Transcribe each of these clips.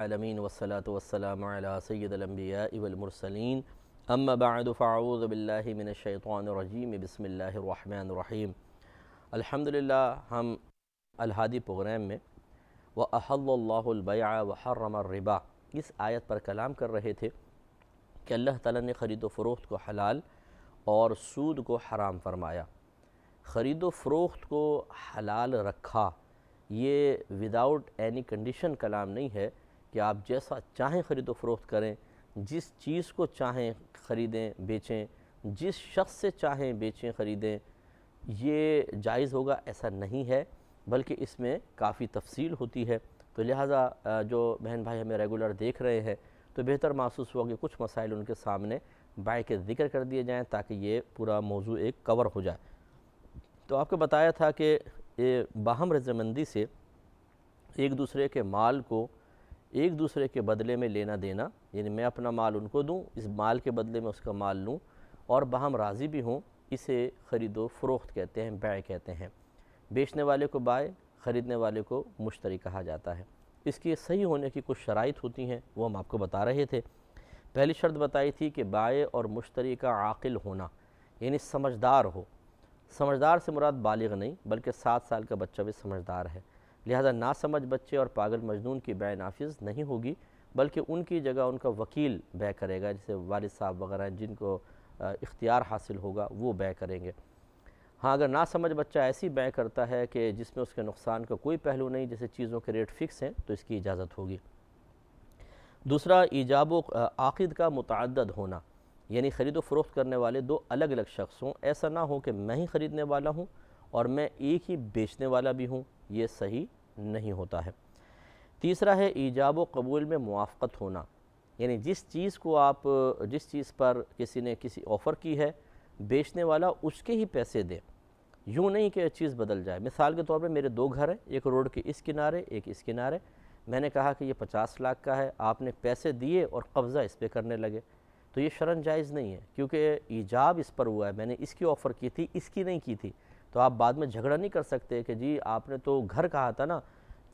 العالمین والصلاة والسلام علی سید الانبیاء والمرسلین اما بعد فاعوذ باللہ من الشیطان الرجیم بسم اللہ الرحمن الرحیم۔ الحمدللہ ہم الہادی پروگرام میں وَأَحَلَّ اللَّهُ الْبَيْعَ وَحَرَّمَ الرِّبَا اس آیت پر کلام کر رہے تھے کہ اللہ تعالیٰ نے خرید و فروخت کو حلال اور سود کو حرام فرمایا۔ خرید و فروخت کو حلال رکھا یہ وداؤٹ اینی کنڈیشن کلام نہیں ہے کہ آپ جیسا چاہیں خرید و فروخت کریں، جس چیز کو چاہیں خریدیں بیچیں، جس شخص سے چاہیں بیچیں خریدیں، یہ جائز ہوگا ایسا نہیں ہے، بلکہ اس میں کافی تفصیل ہوتی ہے۔ تو لہٰذا جو بہن بھائی ہمیں ریگولر دیکھ رہے ہیں تو بہتر محسوس ہوا کہ کچھ مسائل ان کے سامنے بائع کے ذکر کر دیے جائیں تاکہ یہ پورا موضوع ایک کور ہو جائے۔ تو آپ کو بتایا تھا کہ باہم رضامندی سے ایک دوسرے کے مال کو ایک دوسرے کے بدلے میں لینا دینا، یعنی میں اپنا مال ان کو دوں، اس مال کے بدلے میں اس کا مال لوں اور باہم راضی بھی ہوں، اسے خرید و فروخت کہتے ہیں، بیع کہتے ہیں۔ بیچنے والے کو بائع، خریدنے والے کو مشتری کہا جاتا ہے۔ اس کی صحیح ہونے کی کچھ شرائط ہوتی ہیں، وہ ہم آپ کو بتا رہے تھے۔ پہلی شرط بتائی تھی کہ بائع اور مشتری کا عاقل ہونا، یعنی سمجھدار ہو۔ سمجھدار سے مراد بالغ نہیں بلکہ 7 سال کا بچہ بھی سمجھدار ہے، لہذا ناسمجھ بچے اور پاگل مجنون کی بیع نافذ نہیں ہوگی، بلکہ ان کی جگہ ان کا وکیل بیع کرے گا، جیسے والد صاحب وغیرہ جن کو اختیار حاصل ہوگا وہ بیع کریں گے۔ ہاں اگر ناسمجھ بچہ ایسی بیع کرتا ہے کہ جس میں اس کے نقصان کا کوئی پہلو نہیں، جیسے چیزوں کے ریٹ فکس ہیں، تو اس کی اجازت ہوگی۔ دوسرا ایجاب و عاقد کا متعدد ہونا، یعنی خرید و فروخت کرنے والے دو الگ الگ شخص ہوں، ایسا نہ ہو کہ میں ہی خریدنے والا ہوں اور میں ایک ہی بیچنے والا بھی ہوں، یہ صحیح نہیں ہوتا ہے۔ تیسرا ہے ایجاب و قبول میں موافقت ہونا، یعنی جس چیز پر کسی نے کسی آفر کی ہے، بیچنے والا اس کے ہی پیسے دے، یوں نہیں کہ چیز بدل جائے۔ مثال کے طور پہ میرے 2 گھر ہیں، ایک روڈ کے اس کنارے ایک اس کنارے، میں نے کہا کہ یہ 50 لاکھ کا ہے، آپ نے پیسے دیے اور قبضہ اس پہ کرنے لگے، تو یہ شرعاً جائز نہیں ہے، کیونکہ ایجاب اس پر ہوا ہے، میں نے اس کی آفر کی تھی، اس کی نہیں کی تھی۔ تو آپ بعد میں جھگڑا نہیں کر سکتے کہ جی آپ نے تو گھر کہا تھا نا،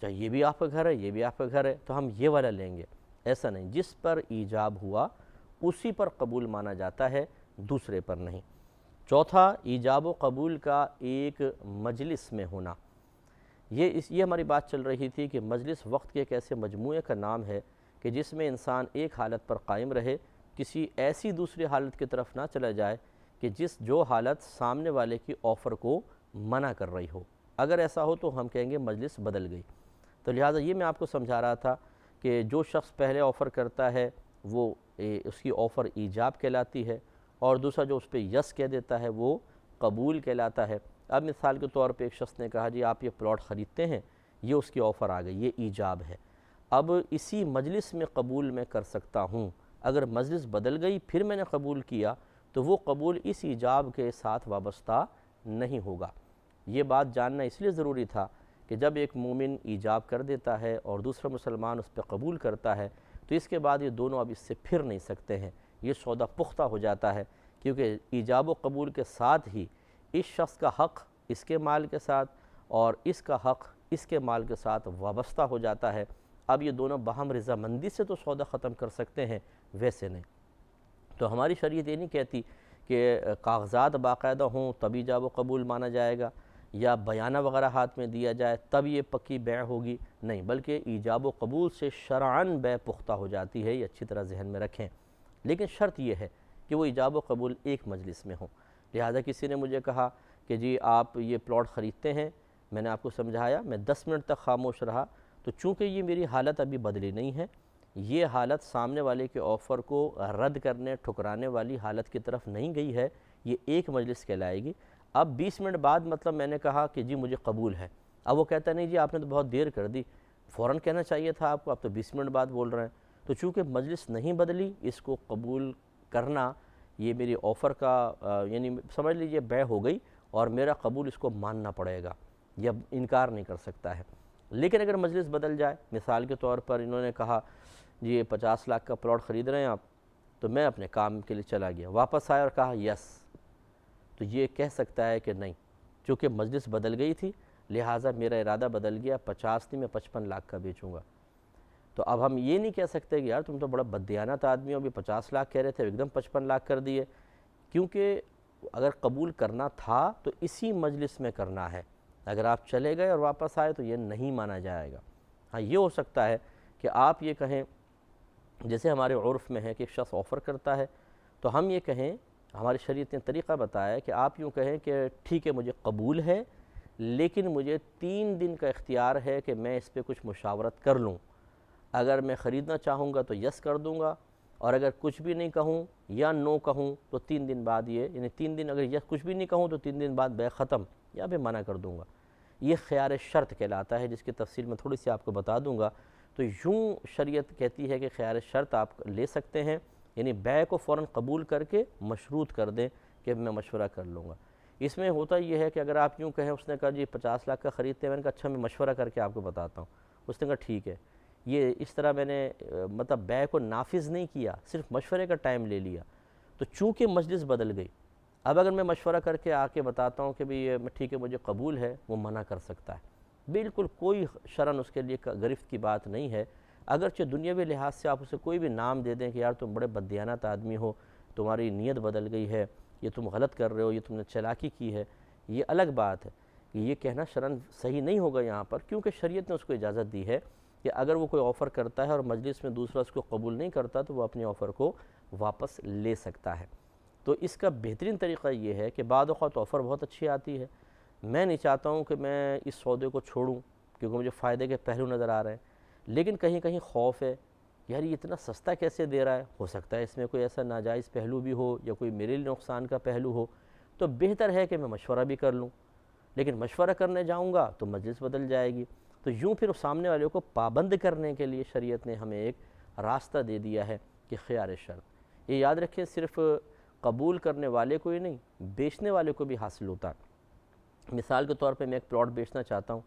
چاہے یہ بھی آپ کا گھر ہے یہ بھی آپ کا گھر ہے تو ہم یہ والا لیں گے، ایسا نہیں۔ جس پر ایجاب ہوا اسی پر قبول مانا جاتا ہے، دوسرے پر نہیں۔ چوتھا ایجاب و قبول کا ایک مجلس میں ہونا، یہ ہماری بات چل رہی تھی کہ مجلس وقت کے ایک ایسے مجموعے کا نام ہے کہ جس میں انسان ایک حالت پر قائم رہے، کسی ایسی دوسری حالت کی طرف نہ چلا جائے کہ جو حالت سامنے والے کی آفر کو منع کر رہی ہو۔ اگر ایسا ہو تو ہم کہیں گے مجلس بدل گئی۔ تو لہٰذا یہ میں آپ کو سمجھا رہا تھا کہ جو شخص پہلے آفر کرتا ہے وہ اس کی آفر ایجاب کہلاتی ہے، اور دوسرا جو اس پہ یس کہہ دیتا ہے وہ قبول کہلاتا ہے۔ اب مثال کے طور پہ ایک شخص نے کہا جی آپ یہ پلاٹ خریدتے ہیں، یہ اس کی آفر آ گئی، یہ ایجاب ہے۔ اب اسی مجلس میں قبول میں کر سکتا ہوں، اگر مجلس بدل گئی پھر میں نے قبول کیا تو وہ قبول اس ایجاب کے ساتھ وابستہ نہیں ہوگا۔ یہ بات جاننا اس لیے ضروری تھا کہ جب ایک مومن ایجاب کر دیتا ہے اور دوسرا مسلمان اس پہ قبول کرتا ہے تو اس کے بعد یہ دونوں اب اس سے پھر نہیں سکتے ہیں، یہ سودا پختہ ہو جاتا ہے، کیونکہ ایجاب و قبول کے ساتھ ہی اس شخص کا حق اس کے مال کے ساتھ اور اس کا حق اس کے مال کے ساتھ وابستہ ہو جاتا ہے۔ اب یہ دونوں باہم رضامندی سے تو سودا ختم کر سکتے ہیں، ویسے نہیں۔ تو ہماری شریعت یہ نہیں کہتی کہ کاغذات باقاعدہ ہوں تب ایجاب و قبول مانا جائے گا، یا بیانہ وغیرہ ہاتھ میں دیا جائے تب یہ پکی بیع ہوگی، نہیں، بلکہ ایجاب و قبول سے شرعاً بیع پختہ ہو جاتی ہے، یہ اچھی طرح ذہن میں رکھیں۔ لیکن شرط یہ ہے کہ وہ ایجاب و قبول ایک مجلس میں ہوں۔ لہذا کسی نے مجھے کہا کہ جی آپ یہ پلاٹ خریدتے ہیں، میں نے آپ کو سمجھایا، میں 10 منٹ تک خاموش رہا، تو چونکہ یہ میری حالت ابھی بدلی نہیں ہے، یہ حالت سامنے والے کے آفر کو رد کرنے ٹھکرانے والی حالت کی طرف نہیں گئی ہے، یہ ایک مجلس کہلائے گی۔ اب 20 منٹ بعد مطلب میں نے کہا کہ جی مجھے قبول ہے، اب وہ کہتا نہیں جی آپ نے تو بہت دیر کر دی، فوراً کہنا چاہیے تھا آپ کو، آپ تو 20 منٹ بعد بول رہے ہیں۔ تو چونکہ مجلس نہیں بدلی، اس کو قبول کرنا یہ میری آفر کا یعنی سمجھ لیجئے بیع ہو گئی اور میرا قبول اس کو ماننا پڑے گا، یا انکار نہیں کر سکتا ہے۔ لیکن اگر مجلس بدل جائے، مثال کے طور پر انہوں نے کہا جی یہ 50 لاکھ کا پلاٹ خرید رہے ہیں آپ، تو میں اپنے کام کے لیے چلا گیا، واپس آیا اور کہا یس، تو یہ کہہ سکتا ہے کہ نہیں، چونکہ مجلس بدل گئی تھی لہٰذا میرا ارادہ بدل گیا، 50 نہیں میں 55 لاکھ کا بیچوں گا۔ تو اب ہم یہ نہیں کہہ سکتے کہ یار تم تو بڑا بددیانت آدمی ہو، ابھی 50 لاکھ کہہ رہے تھے ایک دم 55 لاکھ کر دیے، کیونکہ اگر قبول کرنا تھا تو اسی مجلس میں کرنا ہے، اگر آپ چلے گئے اور واپس آئے تو یہ نہیں مانا جائے گا۔ ہاں یہ ہو سکتا ہے کہ آپ یہ کہیں، جیسے ہمارے عرف میں ہے کہ ایک شخص آفر کرتا ہے تو ہم یہ کہیں، ہماری شریعت نے طریقہ بتایا ہے کہ آپ یوں کہیں کہ ٹھیک ہے مجھے قبول ہے، لیکن مجھے 3 دن کا اختیار ہے کہ میں اس پہ کچھ مشاورت کر لوں، اگر میں خریدنا چاہوں گا تو یس کر دوں گا، اور اگر کچھ بھی نہیں کہوں یا نو کہوں تو 3 دن بعد یہ، یعنی 3 دن اگر یس کچھ بھی نہیں کہوں تو 3 دن بعد بے ختم یا پھر منع کر دوں گا۔ یہ خیار شرط کہلاتا ہے، جس کی تفصیل میں تھوڑی سی آپ کو بتا دوں گا۔ تو یوں شریعت کہتی ہے کہ خیار شرط آپ لے سکتے ہیں، یعنی بیع کو فوراً قبول کر کے مشروط کر دیں کہ میں مشورہ کر لوں گا۔ اس میں ہوتا یہ ہے کہ اگر آپ یوں کہیں، اس نے کہا جی 50 لاکھ کا خریدتے ہیں، میں نے کہا اچھا میں مشورہ کر کے آپ کو بتاتا ہوں، اس نے کہا ٹھیک ہے، یہ اس طرح میں نے مطلب بیع کو نافذ نہیں کیا، صرف مشورے کا ٹائم لے لیا، تو چونکہ مجلس بدل گئی، اب اگر میں مشورہ کر کے آ کے بتاتا ہوں کہ بھئی ٹھیک ہے مجھے قبول ہے، وہ منع کر سکتا ہے، بالکل کوئی شرعاً اس کے لیے گرفت کی بات نہیں ہے، اگرچہ دنیاوی لحاظ سے آپ اسے کوئی بھی نام دے دیں کہ یار تم بڑے بددیانت آدمی ہو، تمہاری نیت بدل گئی ہے، یہ تم غلط کر رہے ہو، یہ تم نے چالاکی کی ہے، یہ الگ بات ہے کہ یہ کہنا شرعاً صحیح نہیں ہوگا یہاں پر، کیونکہ شریعت نے اس کو اجازت دی ہے کہ اگر وہ کوئی آفر کرتا ہے اور مجلس میں دوسرا اس کو قبول نہیں کرتا تو وہ اپنی آفر کو واپس لے سکتا ہے۔ تو اس کا بہترین طریقہ یہ ہے کہ بعد اوقات آفر بہت اچھی آتی ہے، میں نہیں چاہتا ہوں کہ میں اس سودے کو چھوڑوں کیونکہ مجھے فائدے کے پہلو نظر آ رہے ہیں، لیکن کہیں کہیں خوف ہے، یار یہ اتنا سستا کیسے دے رہا ہے، ہو سکتا ہے اس میں کوئی ایسا ناجائز پہلو بھی ہو یا کوئی میرے لیے نقصان کا پہلو ہو، تو بہتر ہے کہ میں مشورہ بھی کر لوں، لیکن مشورہ کرنے جاؤں گا تو مجلس بدل جائے گی، تو یوں پھر سامنے والے کو پابند کرنے کے لیے شریعت نے ہمیں ایک راستہ دے دیا ہے کہ خیار شرط۔ یہ یاد رکھیں صرف قبول کرنے والے کو ہی نہیں، بیچنے والے کو بھی حاصل ہوتا ہے۔ مثال کے طور پہ میں ایک پلاٹ بیچنا چاہتا ہوں،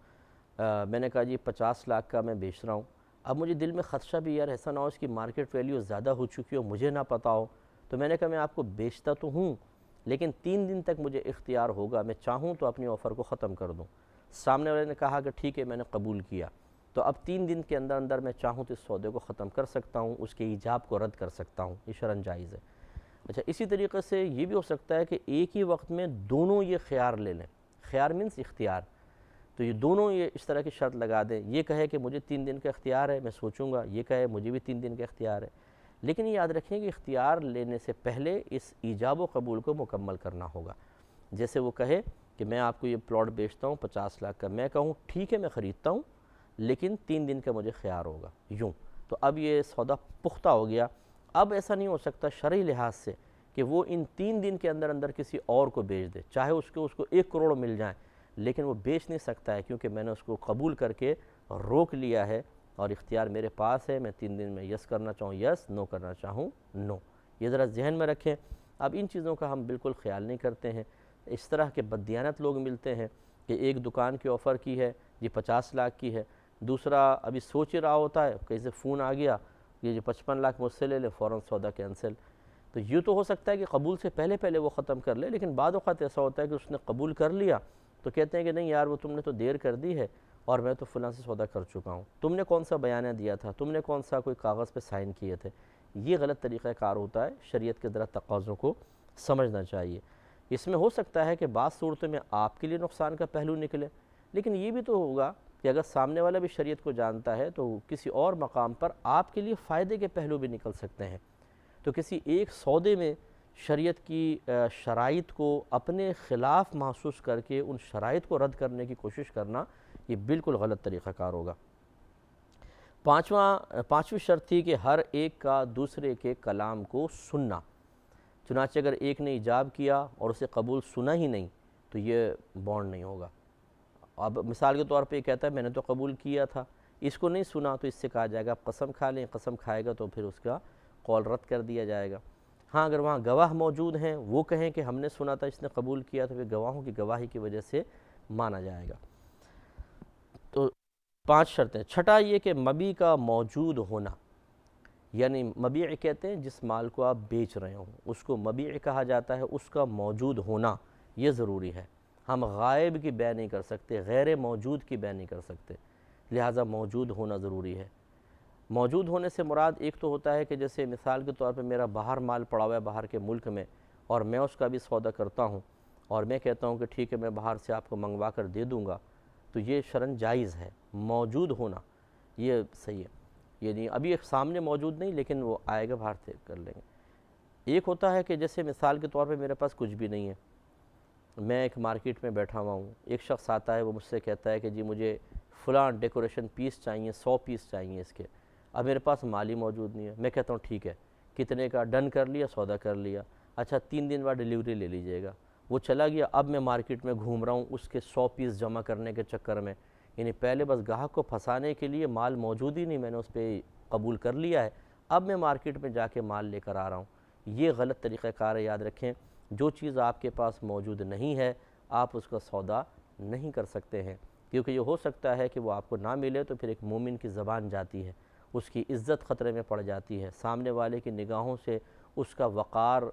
میں نے کہا جی 50 لاکھ کا میں بیچ رہا ہوں، اب مجھے دل میں خدشہ بھی یار ایسا نہ ہو اس کی مارکیٹ ویلیو زیادہ ہو چکی ہو، مجھے نہ پتہ ہو، تو میں نے کہا میں آپ کو بیچتا تو ہوں لیکن 3 دن تک مجھے اختیار ہوگا، میں چاہوں تو اپنی آفر کو ختم کر دوں۔ سامنے والے نے کہا کہ ٹھیک ہے میں نے قبول کیا، تو اب 3 دن کے اندر اندر میں چاہوں تو اس سودے کو ختم کر سکتا ہوں، اس کے ایجاب کو رد کر سکتا ہوں، یہ شرعاً جائز ہے۔ اچھا اسی طریقے سے یہ بھی ہو سکتا ہے کہ ایک ہی وقت میں دونوں یہ خیار لے لیں، خیار مینس اختیار، تو یہ دونوں یہ اس طرح کی شرط لگا دیں، یہ کہے کہ مجھے 3 دن کا اختیار ہے میں سوچوں گا، یہ کہے مجھے بھی 3 دن کا اختیار ہے، لیکن یہ یاد رکھیں کہ اختیار لینے سے پہلے اس ایجاب و قبول کو مکمل کرنا ہوگا۔ جیسے وہ کہے کہ میں آپ کو یہ پلاٹ بیچتا ہوں 50 لاکھ کا، میں کہوں ٹھیک ہے میں خریدتا ہوں لیکن 3 دن کا مجھے خیار ہوگا، یوں تو اب یہ سودا پختہ ہو گیا۔ اب ایسا نہیں ہو سکتا شرعی لحاظ سے کہ وہ ان 3 دن کے اندر اندر کسی اور کو بیچ دے، چاہے اس کو 1 کروڑ مل جائیں، لیکن وہ بیچ نہیں سکتا ہے کیونکہ میں نے اس کو قبول کر کے روک لیا ہے اور اختیار میرے پاس ہے، میں 3 دن میں یس کرنا چاہوں یس، نو کرنا چاہوں نو۔ یہ ذرا ذہن میں رکھیں۔ اب ان چیزوں کا ہم بالکل خیال نہیں کرتے ہیں، اس طرح کے بددیانت لوگ ملتے ہیں کہ ایک دکان کی آفر کی ہے جی 50 لاکھ کی ہے، دوسرا ابھی سوچ ہی رہا ہوتا ہے، کہیں سے فون آ گیا یہ جو 55 لاکھ مجھ سے لے لے، فوراً سودا کینسل۔ تو یہ تو ہو سکتا ہے کہ قبول سے پہلے پہلے وہ ختم کر لے، لیکن بعد اوقات ایسا ہوتا ہے کہ اس نے قبول کر لیا تو کہتے ہیں کہ نہیں یار وہ تم نے تو دیر کر دی ہے اور میں تو فلاں سے سودا کر چکا ہوں، تم نے کون سا بیانیہ دیا تھا، تم نے کون سا کوئی کاغذ پہ سائن کیے تھے۔ یہ غلط طریقہ کار ہوتا ہے، شریعت کے ذرا تقاضوں کو سمجھنا چاہیے۔ اس میں ہو سکتا ہے کہ بعض صورتوں میں آپ کے لیے نقصان کا پہلو نکلے، لیکن یہ بھی تو ہوگا کہ اگر سامنے والا بھی شریعت کو جانتا ہے تو کسی اور مقام پر آپ کے لیے فائدے کے پہلو بھی نکل سکتے ہیں۔ تو کسی ایک سودے میں شریعت کی شرائط کو اپنے خلاف محسوس کر کے ان شرائط کو رد کرنے کی کوشش کرنا یہ بالکل غلط طریقہ کار ہوگا۔ پانچویں شرط تھی کہ ہر ایک کا دوسرے کے کلام کو سننا، چنانچہ اگر ایک نے ایجاب کیا اور اسے قبول سنا ہی نہیں تو یہ بانڈ نہیں ہوگا۔ اب مثال کے طور پہ یہ کہتا ہے میں نے تو قبول کیا تھا، اس کو نہیں سنا تو اس سے کہا جائے گا آپ قسم کھا لیں، قسم کھائے گا تو پھر اس کا قول رد کر دیا جائے گا۔ ہاں اگر وہاں گواہ موجود ہیں وہ کہیں کہ ہم نے سنا تھا اس نے قبول کیا، تو پھر گواہوں کی گواہی کی وجہ سے مانا جائے گا۔ تو 5 شرطیں۔ چھٹا یہ کہ مبیع کا موجود ہونا، یعنی مبیع کہتے ہیں جس مال کو آپ بیچ رہے ہوں اس کو مبیع کہا جاتا ہے، اس کا موجود ہونا یہ ضروری ہے۔ ہم غائب کی بیع نہیں کر سکتے، غیر موجود کی بیع نہیں کر سکتے، لہٰذا موجود ہونا ضروری ہے۔ موجود ہونے سے مراد ایک تو ہوتا ہے کہ جیسے مثال کے طور پہ میرا باہر مال پڑا ہوا ہے باہر کے ملک میں، اور میں اس کا بھی سودا کرتا ہوں اور میں کہتا ہوں کہ ٹھیک ہے میں باہر سے آپ کو منگوا کر دے دوں گا، تو یہ شرعاً جائز ہے، موجود ہونا یہ صحیح ہے، یعنی ابھی ایک سامنے موجود نہیں لیکن وہ آئے گا باہر سے کر لیں گے۔ ایک ہوتا ہے کہ جیسے مثال کے طور پہ میرے پاس کچھ بھی نہیں ہے، میں ایک مارکیٹ میں بیٹھا ہوا ہوں، ایک شخص آتا ہے وہ مجھ سے کہتا ہے کہ جی مجھے فلاں ڈیکوریشن پیس چاہیے، 100 پیس چاہیے اس کے، اب میرے پاس مال ہی موجود نہیں ہے، میں کہتا ہوں ٹھیک ہے کتنے کا، ڈن کر لیا، سودا کر لیا، اچھا 3 دن بعد ڈیلیوری لے لیجئے گا، وہ چلا گیا، اب میں مارکیٹ میں گھوم رہا ہوں اس کے 100 پیس جمع کرنے کے چکر میں، یعنی پہلے بس گاہک کو پھنسانے کے لیے مال موجود ہی نہیں، میں نے اس پہ قبول کر لیا ہے، اب میں مارکیٹ میں جا کے مال لے کر آ رہا ہوں، یہ غلط طریقہ کار ہے۔ یاد رکھیں جو چیز آپ کے پاس موجود نہیں ہے آپ اس کا سودا نہیں کر سکتے ہیں، کیونکہ یہ ہو سکتا ہے کہ وہ آپ کو نہ ملے تو پھر ایک مومن کی زبان جاتی ہے، اس کی عزت خطرے میں پڑ جاتی ہے، سامنے والے کی نگاہوں سے اس کا وقار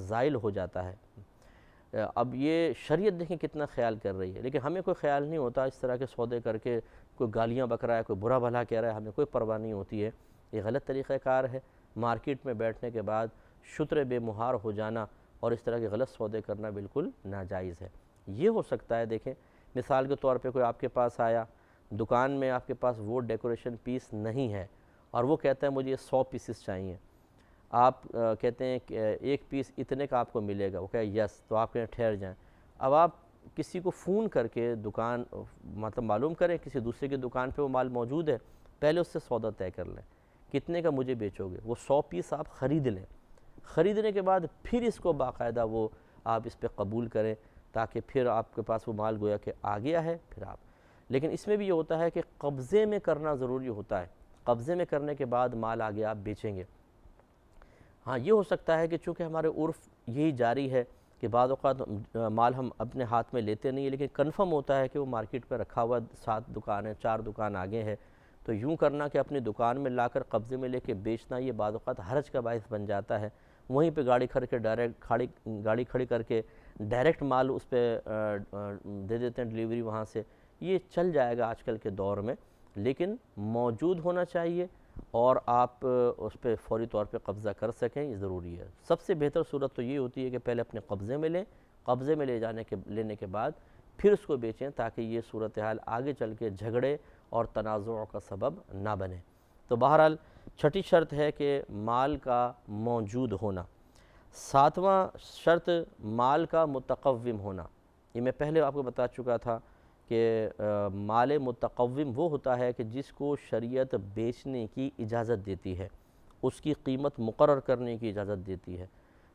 زائل ہو جاتا ہے۔ اب یہ شریعت دیکھیں کتنا خیال کر رہی ہے، لیکن ہمیں کوئی خیال نہیں ہوتا اس طرح کے سودے کر کے، کوئی گالیاں بک رہا ہے، کوئی برا بھلا کہہ رہا ہے، ہمیں کوئی پرواہ نہیں ہوتی ہے، یہ غلط طریقہ کار ہے۔ مارکیٹ میں بیٹھنے کے بعد شتر بے مہار ہو جانا اور اس طرح کے غلط سودے کرنا بالکل ناجائز ہے۔ یہ ہو سکتا ہے دیکھیں مثال کے طور پہ کوئی آپ کے پاس آیا، دکان میں آپ کے پاس وہ ڈیکوریشن پیس نہیں ہے اور وہ کہتا ہے مجھے 100 پیسز چاہیے، آپ کہتے ہیں کہ ایک پیس اتنے کا آپ کو ملے گا، وہ کہے یس، تو آپ کہیں ٹھہر جائیں، اب آپ کسی کو فون کر کے دکان مطلب معلوم کریں کسی دوسرے کی دکان پہ وہ مال موجود ہے، پہلے اس سے سودا طے کر لیں کتنے کا مجھے بیچو گے، وہ 100 پیس آپ خرید لیں، خریدنے کے بعد پھر اس کو باقاعدہ وہ آپ اس پہ قبول کریں تاکہ پھر آپ کے پاس وہ مال گویا کہ آ گیا ہے پھر آپ، لیکن اس میں بھی یہ ہوتا ہے کہ قبضے میں کرنا ضروری ہوتا ہے، قبضے میں کرنے کے بعد مال آگے آپ بیچیں گے۔ ہاں یہ ہو سکتا ہے کہ چونکہ ہمارے عرف یہی جاری ہے کہ بعض اوقات مال ہم اپنے ہاتھ میں لیتے نہیں ہیں لیکن کنفرم ہوتا ہے کہ وہ مارکیٹ پہ رکھا ہوا 7 دکانیں 4 دکان آگے ہے، تو یوں کرنا کہ اپنی دکان میں لا کر قبضے میں لے کے بیچنا یہ بعض اوقات حرج کا باعث بن جاتا ہے، وہیں پہ گاڑی کھڑی کر کے ڈائریکٹ مال اس پہ دے دیتے ہیں ڈیلیوری وہاں سے، یہ چل جائے گا آج کل کے دور میں، لیکن موجود ہونا چاہیے اور آپ اس پہ فوری طور پہ قبضہ کر سکیں، یہ ضروری ہے۔ سب سے بہتر صورت تو یہ ہوتی ہے کہ پہلے اپنے قبضے میں لیں، قبضے میں لینے کے بعد پھر اس کو بیچیں تاکہ یہ صورتحال آگے چل کے جھگڑے اور تنازع کا سبب نہ بنے۔ تو بہرحال چھٹی شرط ہے کہ مال کا موجود ہونا۔ 7واں شرط مال کا متقوم ہونا، یہ میں پہلے آپ کو بتا چکا تھا کہ مال متقوم وہ ہوتا ہے کہ جس کو شریعت بیچنے کی اجازت دیتی ہے، اس کی قیمت مقرر کرنے کی اجازت دیتی ہے،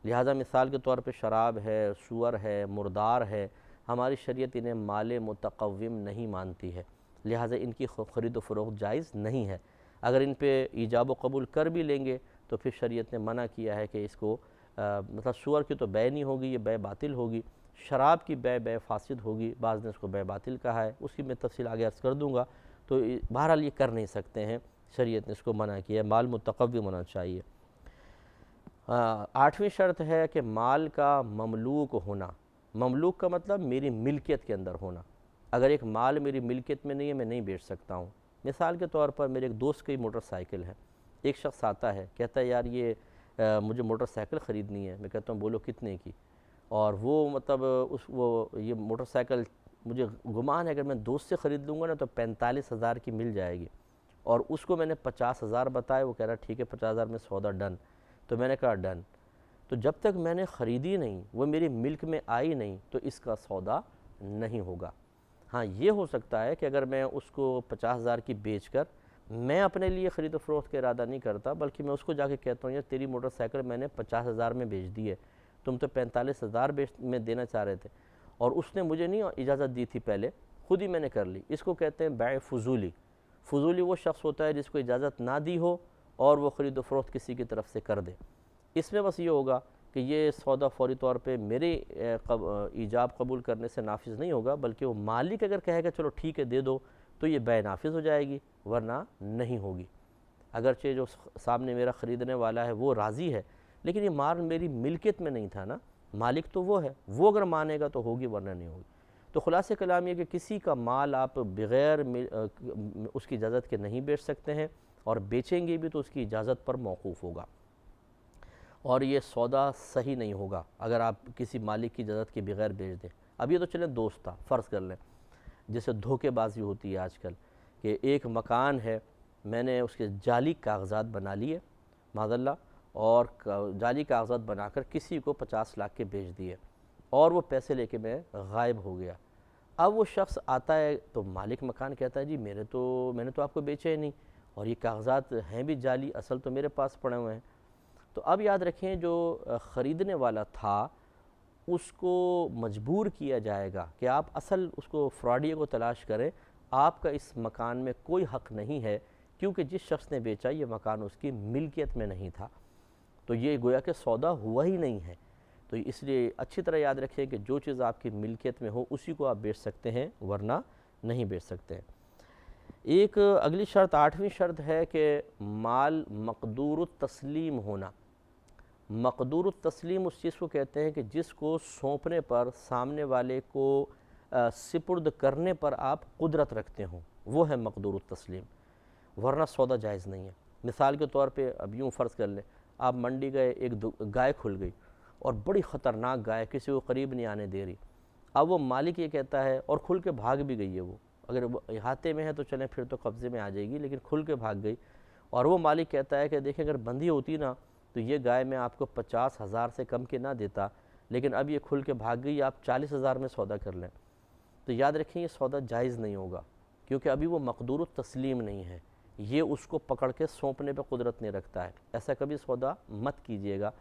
لہٰذا مثال کے طور پہ شراب ہے، سور ہے، مردار ہے، ہماری شریعت انہیں مال متقوم نہیں مانتی ہے، لہٰذا ان کی خرید و فروخت جائز نہیں ہے۔ اگر ان پہ ایجاب و قبول کر بھی لیں گے تو پھر شریعت نے منع کیا ہے کہ اس کو مطلب سور کی تو بے نہیں ہوگی، یہ بے باطل ہوگی، شراب کی بے فاسد ہوگی، بعض نے اس کو بے باطل کہا ہے، اس کی میں تفصیل آگے عرض کر دوں گا، تو بہرحال یہ کر نہیں سکتے ہیں، شریعت نے اس کو منع کیا ہے، مال متقوم ہونا چاہیے۔ 8ویں شرط ہے کہ مال کا مملوک ہونا، مملوک کا مطلب میری ملکیت کے اندر ہونا، اگر ایک مال میری ملکیت میں نہیں ہے میں نہیں بیچ سکتا ہوں۔ مثال کے طور پر میرے ایک دوست کی موٹر سائیکل ہے، ایک شخص آتا ہے کہتا ہے یار یہ مجھے موٹر سائیکل خریدنی ہے، میں کہتا ہوں بولو کتنے کی، اور وہ مطلب یہ موٹر سائیکل مجھے گمان ہے اگر میں دوست سے خرید لوں گا نا تو 45,000 کی مل جائے گی، اور اس کو میں نے 50,000 بتائے، وہ کہہ رہا ٹھیک ہے 50,000 میں سودا ڈن، تو میں نے کہا ڈن، تو جب تک میں نے خریدی نہیں، وہ میری ملک میں آئی نہیں تو اس کا سودا نہیں ہوگا۔ ہاں یہ ہو سکتا ہے کہ اگر میں اس کو 50,000 کی بیچ کر میں اپنے لیے خرید و فروخت کا ارادہ نہیں کرتا بلکہ میں اس کو جا کے کہتا ہوں یار تیری موٹر سائیکل میں نے 50,000 میں بیچ دی ہے، تم تو 45,000 میں دینا چاہ رہے تھے، اور اس نے مجھے نہیں اجازت دی تھی پہلے، خود ہی میں نے کر لی، اس کو کہتے ہیں بیع فضولی۔ فضولی وہ شخص ہوتا ہے جس کو اجازت نہ دی ہو اور وہ خرید و فروخت کسی کی طرف سے کر دے، اس میں بس یہ ہوگا کہ یہ سودا فوری طور پہ میرے ایجاب قبول کرنے سے نافذ نہیں ہوگا، بلکہ وہ مالک اگر کہے گا چلو ٹھیک ہے دے دو تو یہ بیع نافذ ہو جائے گی، ورنہ نہیں ہوگی، اگرچہ جو سامنے میرا خریدنے والا ہے وہ راضی ہے لیکن یہ مال میری ملکیت میں نہیں تھا نا، مالک تو وہ ہے، وہ اگر مانے گا تو ہوگی ورنہ نہیں ہوگی۔ تو خلاصہ کلام یہ کہ کسی کا مال آپ بغیر اس کی اجازت کے نہیں بیچ سکتے ہیں، اور بیچیں گے بھی تو اس کی اجازت پر موقوف ہوگا، اور یہ سودا صحیح نہیں ہوگا اگر آپ کسی مالک کی اجازت کے بغیر بیچ دیں۔ اب یہ تو چلیں دوست تھا، فرض کر لیں جیسے دھوکے بازی ہوتی ہے آج کل کہ ایک مکان ہے، میں نے اس کے جعلی کاغذات بنا لیے معاذ اللہ، اور جعلی کاغذات بنا کر کسی کو 50 لاکھ کے بیچ دیے، اور وہ پیسے لے کے میں غائب ہو گیا۔ اب وہ شخص آتا ہے تو مالک مکان کہتا ہے جی میں نے تو آپ کو بیچا ہی نہیں، اور یہ کاغذات ہیں بھی جعلی، اصل تو میرے پاس پڑے ہوئے ہیں۔ تو اب یاد رکھیں جو خریدنے والا تھا اس کو مجبور کیا جائے گا کہ آپ اصل اس کو فراڈیے کو تلاش کریں، آپ کا اس مکان میں کوئی حق نہیں ہے، کیونکہ جس شخص نے بیچا یہ مکان اس کی ملکیت میں نہیں تھا، تو یہ گویا کہ سودا ہوا ہی نہیں ہے۔ تو اس لیے اچھی طرح یاد رکھیں کہ جو چیز آپ کی ملکیت میں ہو اسی کو آپ بیچ سکتے ہیں، ورنہ نہیں بیچ سکتے ہیں۔ ایک اگلی شرط 8ویں شرط ہے کہ مال مقدور التسلیم ہونا۔ مقدور التسلیم اس چیز کو کہتے ہیں کہ جس کو سونپنے پر، سامنے والے کو سپرد کرنے پر آپ قدرت رکھتے ہوں، وہ ہے مقدور التسلیم، ورنہ سودا جائز نہیں ہے۔ مثال کے طور پہ اب یوں فرض کر لیں، آپ منڈی گئے، ایک گائے کھل گئی اور بڑی خطرناک گائے، کسی کو قریب نہیں آنے دے رہی۔ اب وہ مالک یہ کہتا ہے، اور کھل کے بھاگ بھی گئی ہے، وہ اگر وہ احاطے میں ہے تو چلیں پھر تو قبضے میں آ جائے گی، لیکن کھل کے بھاگ گئی، اور وہ مالک کہتا ہے کہ دیکھیں اگر بندھی ہوتی نا تو یہ گائے میں آپ کو 50,000 سے کم کے نہ دیتا، لیکن اب یہ کھل کے بھاگ گئی، آپ 40,000 میں سودا کر لیں۔ تو یاد رکھیں یہ سودا جائز نہیں ہوگا، کیونکہ ابھی وہ مقدور التسلیم نہیں ہے، یہ اس کو پکڑ کے سونپنے پہ قدرت نہیں رکھتا ہے۔ ایسا کبھی سودا مت کیجیے گا،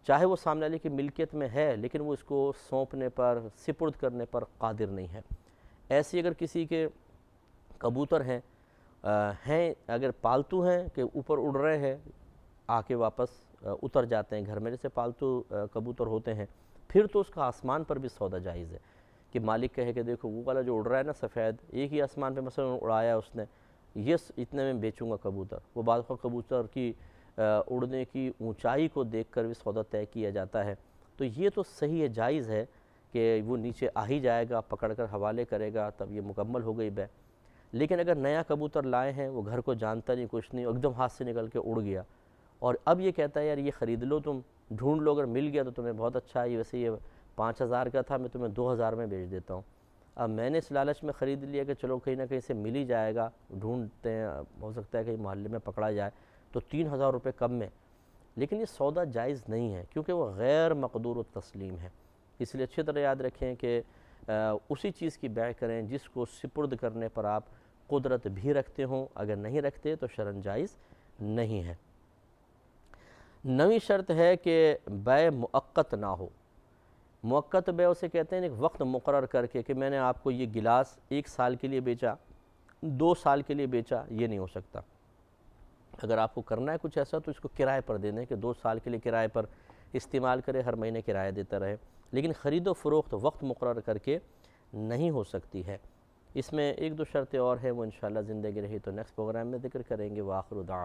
چاہے وہ سامنے والے کی ملکیت میں ہے لیکن وہ اس کو سونپنے پر، سپرد کرنے پر قادر نہیں ہے۔ ایسی اگر کسی کے کبوتر ہیں اگر پالتو ہیں کہ اوپر اڑ رہے ہیں، آ کے واپس اتر جاتے ہیں گھر میں، جیسے پالتو کبوتر ہوتے ہیں، پھر تو اس کا آسمان پر بھی سودا جائز ہے کہ مالک کہے کہ دیکھو وہ والا جو اڑ رہا ہے نا سفید، ایک ہی آسمان پہ مثلا اڑایا اس نے، یہ اتنے میں بیچوں گا کبوتر۔ وہ بعض کا کبوتر کی اڑنے کی اونچائی کو دیکھ کر بھی سودا طے کیا جاتا ہے، تو یہ تو صحیح ہے، جائز ہے کہ وہ نیچے آ ہی جائے گا، پکڑ کر حوالے کرے گا، تب یہ مکمل ہو گئی بے۔ لیکن اگر نیا کبوتر لائے ہیں، وہ گھر کو جانتا نہیں کچھ نہیں، ایک دم ہاتھ سے نکل کے اڑ گیا، اور اب یہ کہتا ہے یار یہ خرید لو، تم ڈھونڈ لو، اگر مل گیا تو تمہیں بہت اچھا ہے، ویسے یہ 5,000 کا تھا، میں تمہیں 2,000 میں بیچ دیتا ہوں۔ اب میں نے اس لالچ میں خرید لیا کہ چلو کہیں نہ کہیں سے مل ہی جائے گا، ڈھونڈتے ہیں، ہو سکتا ہے کہ محلے میں پکڑا جائے تو 3,000 روپے کم میں، لیکن یہ سودا جائز نہیں ہے کیونکہ وہ غیر مقدور التسلیم ہے۔ اس لیے اچھی طرح یاد رکھیں کہ اسی چیز کی بیع کریں جس کو سپرد کرنے پر آپ قدرت بھی رکھتے ہوں، اگر نہیں رکھتے تو شرعاً جائز نہیں ہے۔ 9ویں شرط ہے کہ بیع مؤقت نہ ہو۔ مؤقت بیع اسے کہتے ہیں ایک وقت مقرر کر کے کہ میں نے آپ کو یہ گلاس 1 سال کے لیے بیچا، 2 سال کے لیے بیچا، یہ نہیں ہو سکتا۔ اگر آپ کو کرنا ہے کچھ ایسا تو اس کو کرائے پر دے دیں کہ 2 سال کے لیے کرائے پر استعمال کرے، ہر مہینے کرایہ دیتا رہے، لیکن خرید و فروخت وقت مقرر کر کے نہیں ہو سکتی ہے۔ اس میں 1-2 شرطیں اور ہیں، وہ انشاءاللہ زندگی رہی تو نیکسٹ پروگرام میں ذکر کریں گے۔ وآخر دعوانا